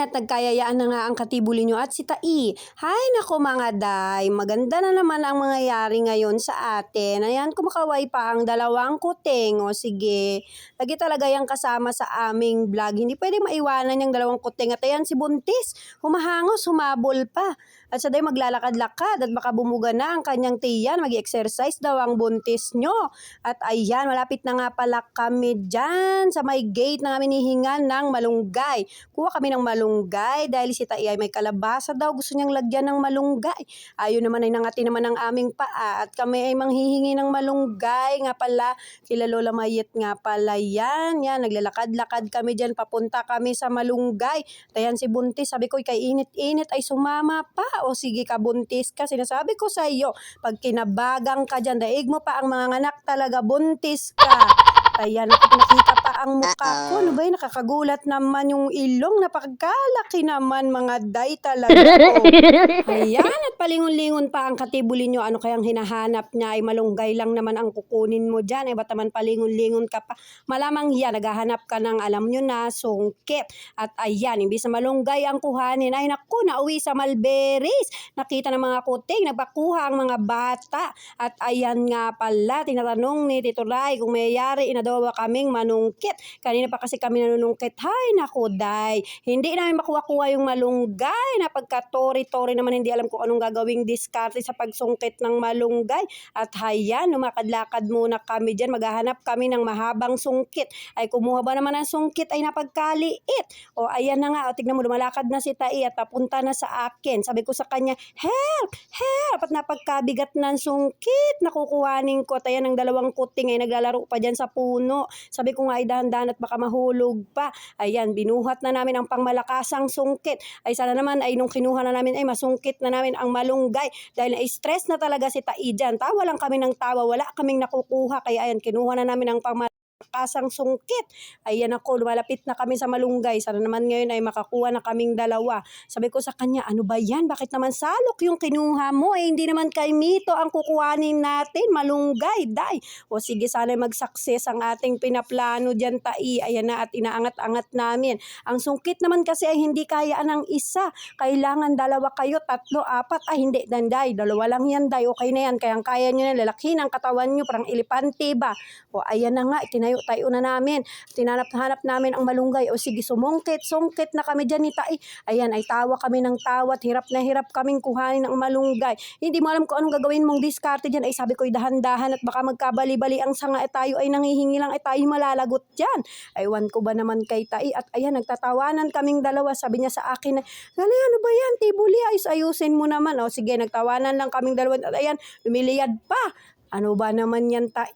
at nagkayayaan na nga ang Katibuli nyo at si Tai. Hay nako mga day, maganda na naman ang mangyayari ngayon sa atin. Ayan, kumakaway pa ang dalawang kuting. O sige, lagi talaga yung kasama sa aming vlog. Hindi pwede maiwanan yung dalawang kuting. At ayan si Buntis, humahangos, humabol pa. At sa day maglalakad-lakad at baka bumuga na ang kanyang tiyan. Mag-exercise daw ang Buntis nyo. At ayan, malapit na nga pala kami dyan sa may gate na kami nihingan ng malunggay. Kuha kami ng malunggay dahil si Tai ay may kalabasa daw. Gusto niyang lagyan ng malunggay. Ayun naman ay nangati naman ang aming paa. At kami ay manghihingi ng malunggay. Nga pala, kila Lola Mayet nga pala yan. Yan, naglalakad-lakad kami dyan. Papunta kami sa malunggay. Ayan si Buntis. Sabi ko, kay init-init ay sumama pa. O sige ka Buntis ka. Sinasabi ko sa iyo, pag kinabagang ka dyan, daig mo pa ang mga anak talaga. Buntis ka. Ayan, nakita pa ang mukha ko. Ano ba yun? Nakakagulat naman yung ilong. Napakagalaki naman mga day talaga. Ayan, at palingon-lingon pa ang Katibuli nyo. Ano kayang hinahanap niya? Ay malunggay lang naman ang kukunin mo dyan. Ba't naman palingon-lingon ka pa? Malamang yan, naghahanap ka ng alam nyo na, sungkit. At ayan, imbis na malunggay ang kuhanin, ay naku, nauwi sa Malberis. Nakita ng mga kuting, nagpakuha ang mga bata. At ayan nga pala, tinatanong ni Tito Ray kung mayayari na daw kaming manungkit. Kanina pa kasi kami nanunungkit. Hay naku day, hindi namin makuha-kuha yung malunggay. Napagka-tori-tori naman, hindi alam kung anong gagawing diskarte sa pagsungkit ng malunggay. At hayan, lumakad-lakad muna kami dyan. Maghahanap kami ng mahabang sungkit. Ay kumuha ba naman ang sungkit ay napagkaliit. O ayan na nga, o, tignan mo, lumalakad na si Tai at papunta na sa akin. Sabi ko sa kanya, help! Help! At napagkabigat ng sungkit na kukuhanin ko. At ayan, ang dalawang kuting ay naglalaro pa dyan sa puno. Sabi ko nga ay dahan-dahan at baka mahulog pa. Ayan, binuhat na namin ang pangmalakasang sungkit. Ay sana naman ay nung kinuha na namin ay masungkit na namin ang malunggay. Dahil na-stress na talaga si Tai dyan. Tawa lang kami ng tawa. Wala kaming nakukuha. Kaya ayan, kinuha na namin ang pangmalakasang sungkit. Ayan ako, lumalapit na kami sa malunggay. Sana naman ngayon ay makakuha na kaming dalawa. Sabi ko sa kanya, ano ba yan? Bakit naman salok yung kinuha mo? Hindi naman kay Mito ang kukuhanin natin. Malunggay, day. O sige, sana mag-success ang ating pinaplano dyan, Tai. Ayan na, at inaangat-angat namin. Ang sungkit naman kasi ay hindi kaya ng isa. Kailangan dalawa kayo, tatlo, apat. Ay hindi, day. Dalawa lang yan, day. Okay na yan. Kaya nyo na, lalaki ng katawan nyo. Parang elepante ba? O ayan na nga, tinayo-tayo na namin. Tinanap-hanap namin ang malunggay. O sige, sungkit na kami dyan ni Tai. Ayan, ay tawa kami ng tawat. Hirap na hirap kaming kuhanin ng malunggay. Hindi mo alam kung anong gagawin mong diskarte dyan. Ay sabi ko, dahan-dahan at baka magkabali-bali ang sanga. At tayo ay nangihingi lang. Ay tayo malalagot dyan. Aywan ko ba naman kay Tai. At ayan, nagtatawanan kaming dalawa. Sabi niya sa akin, ano ba yan, Tibuli? Ayusin mo naman. O sige, nagtawanan lang kaming dalawa. At ayan, lumiliyad pa. Ano ba naman yan, Tai?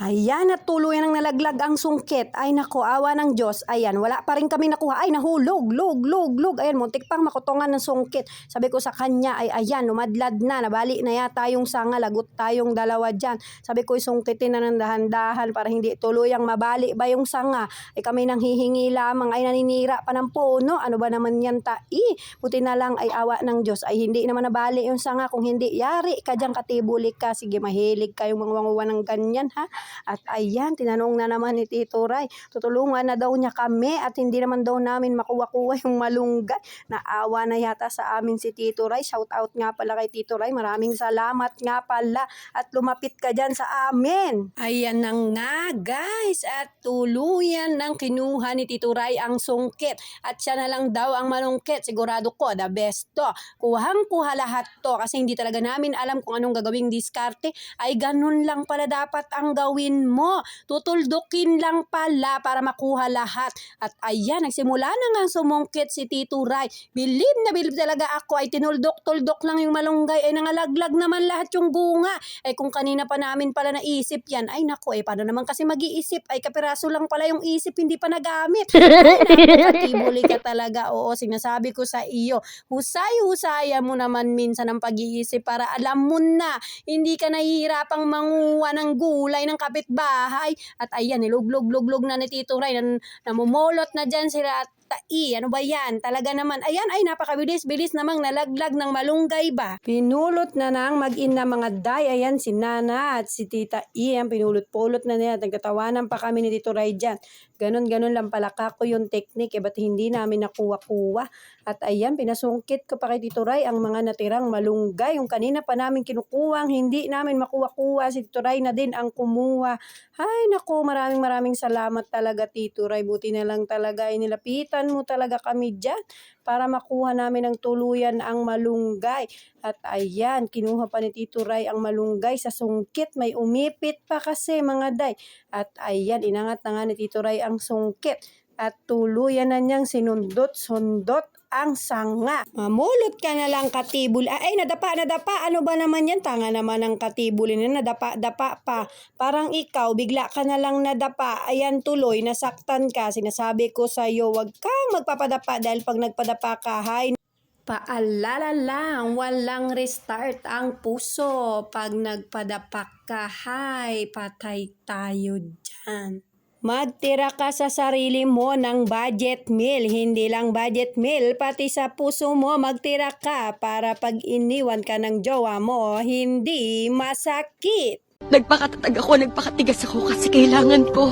Ayan, at tuluyan ang nalaglag ang sungkit. Ay nako, awa ng Diyos. Ayan, wala pa rin kami nakuha. Ay, nahulog, log. Ayan, muntik pang makutongan ng sungkit. Sabi ko sa kanya, ay ayan, lumadlad na. Nabali na yata yung sanga. Lagot tayong dalawa dyan. Sabi ko, sungkitin na ng dahan-dahan para hindi tuluyang mabali ba yung sanga. Ay kami nang hihingi lamang. Ay naninira pa ng puno. Ano ba naman yan, Tai? Buti na lang ay awa ng Diyos. Ay hindi naman nabali yung sanga. Kung hindi, yari ka dyan, Katibuli ka. Sige, mahilig kayong mangwanguwan ng ganyan, ha? At ayan, tinanong na naman ni Tito Ray. Tutulungan na daw niya kami at hindi naman daw namin makuha-kuha yung malunggay. Naawa na yata sa amin si Tito Ray. Shout out nga pala kay Tito Ray. Maraming salamat nga pala at lumapit ka dyan sa amin. Ayan na nga, guys. At tuluyan ng kinuha ni Tito Ray ang sungkit. At siya na lang daw ang malungkit. Sigurado ko, the best to. Kuhang-kuha lahat to kasi hindi talaga namin alam kung anong gagawing diskarte. Ay ganun lang pala dapat ang gawin mo. Tutuldukin lang pala para makuha lahat. At ayan, nagsimula na nga sumungkit si Tito Ray. Bilib na bilib talaga ako. Ay tinuldok-tuldok lang yung malunggay. Ay nangalaglag naman lahat yung bunga. Ay kung kanina pa namin pala naisip yan. Ay naku, paano naman kasi mag-iisip? Ay kapiraso lang pala yung isip, hindi pa nagamit. Ay napakatibuli ka talaga. Oo, sinasabi ko sa iyo. Husay-husaya mo naman minsan ang pag-iisip para alam mo na hindi ka nahihirapan pang manguha ng gulay ng kapitbahay. At ayan, niluglog-luglog na ni Tito Ray. Namumulot na dyan sila at Tai, ano ba yan? Talaga naman, ayan ay napakabilis-bilis namang nalaglag ng malunggay ba? Pinulot na ng mag-ina mga day, ayan si Nana at si Tita I, ang pinulot-pulot na niya, nagtatawanan pa kami ni Tito Ray dyan. Ganon-ganon lang pala kako yung technique, ba't hindi namin nakuha-kuha? At ayan, pinasungkit ko pa kay Tito Ray ang mga natirang malunggay, yung kanina pa namin kinukuwang, hindi namin makuha-kuha, si Tito Ray na din ang kumuha. Ay naku, maraming salamat talaga Tito Ray, buti na lang talaga ay nilapitan mo talaga kami dyan para makuha namin ng tuluyan ang malunggay. At ayan, kinuha pa ni Tito Ray ang malunggay sa sungkit, may umipit pa kasi mga day. At ayan, inangat na nga ni Tito Ray ang sungkit at tuluyan na niyang sinundot-sundot ang sanga. Mamulot ka na lang katibul. Ay, nadapa. Ano ba naman yan? Tanga naman ang katibulin na nadapa pa. Parang ikaw, bigla ka na lang nadapa. Ayan tuloy, nasaktan ka. Sinasabi ko sa'yo, wag kang magpapadapa dahil pag nagpadapa ka, hay, paalala lang, walang restart ang puso. Pag nagpadapak ka, hay, patay tayo dyan. Magtira ka sa sarili mo ng budget meal. Hindi lang budget meal, pati sa puso mo magtira ka para pag iniwan ka ng jowa mo, hindi masakit. Nagpakatatag ako, nagpakatigas ako kasi kailangan ko.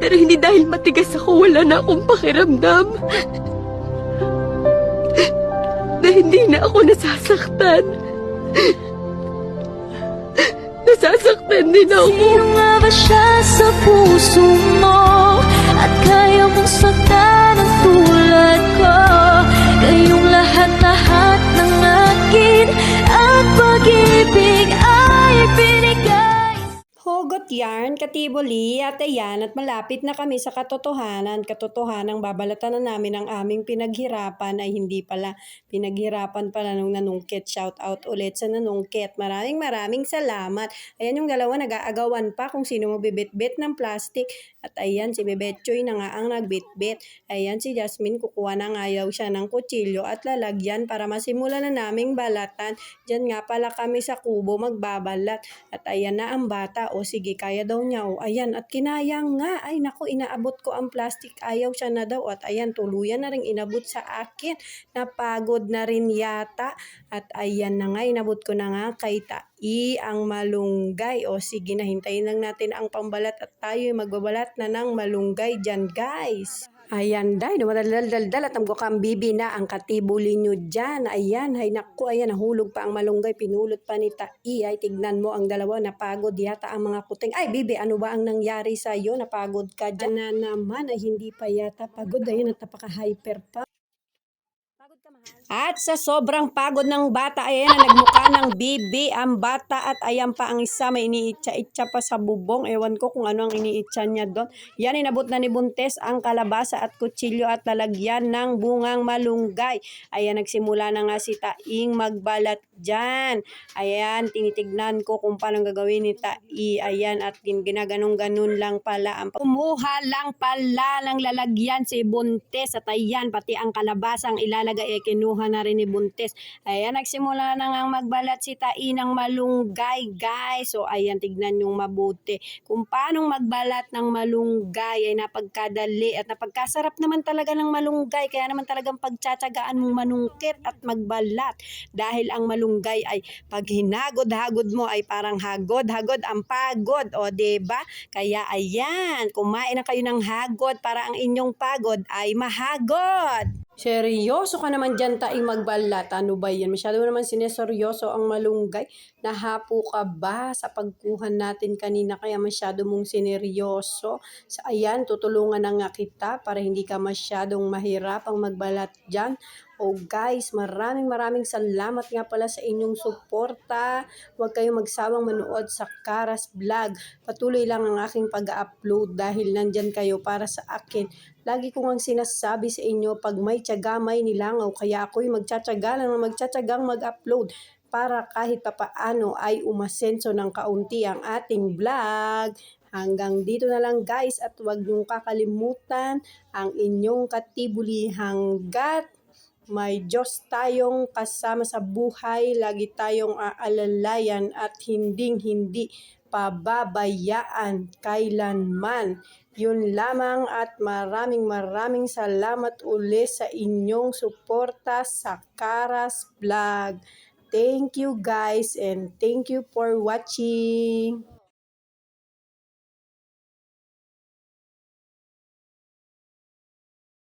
Pero hindi dahil matigas ako, wala na akong pakiramdam. Na hindi na ako nasasaktan. Nasasaktan din ako. Sino nga ba siya sa puso mo? At kaya mong saktan ang tulad ko? Kayong lahat-lahat ng akin at pag-ibig ay binigay. Hugot yarn, katibuli, at ayan, at malapit na kami sa katotohanan. Katotohanang babalatan na namin ang aming pinaghirapan ay hindi pala pinaghirapan pala nung nanungkit. Shout out ulit sa nanungkit. Maraming salamat. Ayan yung dalawa nag-aagawan pa kung sino magbibit-bit ng plastic. At ayan, si Bebetchoy na nga ang nagbitbit. Ayan, si Jasmine kukuha na nga yaw siya ng kutsilyo at lalagyan para masimula na naming balatan. Diyan nga pala kami sa kubo magbabalat. At ayan na ang bata. O sige, kaya daw niya. O ayan, at kinaya nga. Ay naku, inaabot ko ang plastic. Ayaw siya na daw. At ayan, tuluyan na rin inabot sa akin. Napagod na rin yata. At ayan na nga, inabot ko na nga kay Tai ang malunggay. O sige, nahintayin lang natin ang pambalat at tayo magbabalat na ng malunggay dyan guys. Ayan, day, dumadaldal at ang bibi na ang katibuli nyo dyan. Ayan, hay naku, ayan, nahulog pa ang malunggay, pinulot pa ni Tai. Ay, tignan mo ang dalawa, napagod yata ang mga kuting. Ay, bibi, ano ba ang nangyari sa'yo? Napagod ka dyan na naman, ay hindi pa yata pagod. Ayan, at napaka-hyper pa. At sa sobrang pagod ng bata, ayan na nagmukha ng bibi ang bata at ayan pa ang isa may iniitsa-itsa pa sa bubong. Ewan ko kung ano ang iniitsa niya doon. Yan, inabot na ni Buntes ang kalabasa at kutsilyo at lalagyan ng bungang malunggay. Ayan, nagsimula na nga si Taing magbalat dyan. Ayan, tinitignan ko kung paano gagawin ni Tai. Ayan, at ginaganong-ganon lang pala. Kumuha lang pala ng lalagyan si Buntes at ayan, pati ang kalabasang ilalagay ay kinuha na rin ni Buntes. Ayan, nagsimula na nga magbalat si Tai ng malunggay, guys. So, ayan, tignan yung mabuti. Kung paano magbalat ng malunggay ay napagkadali at napagkasarap naman talaga ng malunggay. Kaya naman talagang pagtsatsagaan mong manungkit at magbalat. Dahil ang malunggay ay pag hinagod-hagod mo ay parang hagod-hagod ang pagod. O, diba? Kaya, ayan, kumain na kayo ng hagod para ang inyong pagod ay mahagod. Seryoso ka naman dyan Taing magbalat. Ano ba yan? Masyado naman sineseryoso ang malunggay. Nahapo ka ba sa pagkuhan natin kanina kaya masyado mong sineryoso? So, ayan, tutulungan na nga kita para hindi ka masyadong mahirapang magbalat dyan. Oh guys, maraming salamat nga pala sa inyong suporta. Huwag kayong magsawang manood sa Karas Vlog. Patuloy lang ang aking pag-upload dahil nandyan kayo para sa akin. Lagi ko ngang sinasabi sa inyo, pag may tiyaga, may nilangaw. Kaya ako'y magtsatsagang mag-upload para kahit papaano ay umasenso ng kaunti ang ating vlog. Hanggang dito na lang guys at huwag niyong kakalimutan ang inyong katibuli hanggat may Diyos tayong kasama sa buhay, lagi tayong aalalayan at hinding-hindi pababayaan kailanman. Yun lamang at maraming salamat uli sa inyong suporta sa Karas Vlog. Thank you guys and thank you for watching.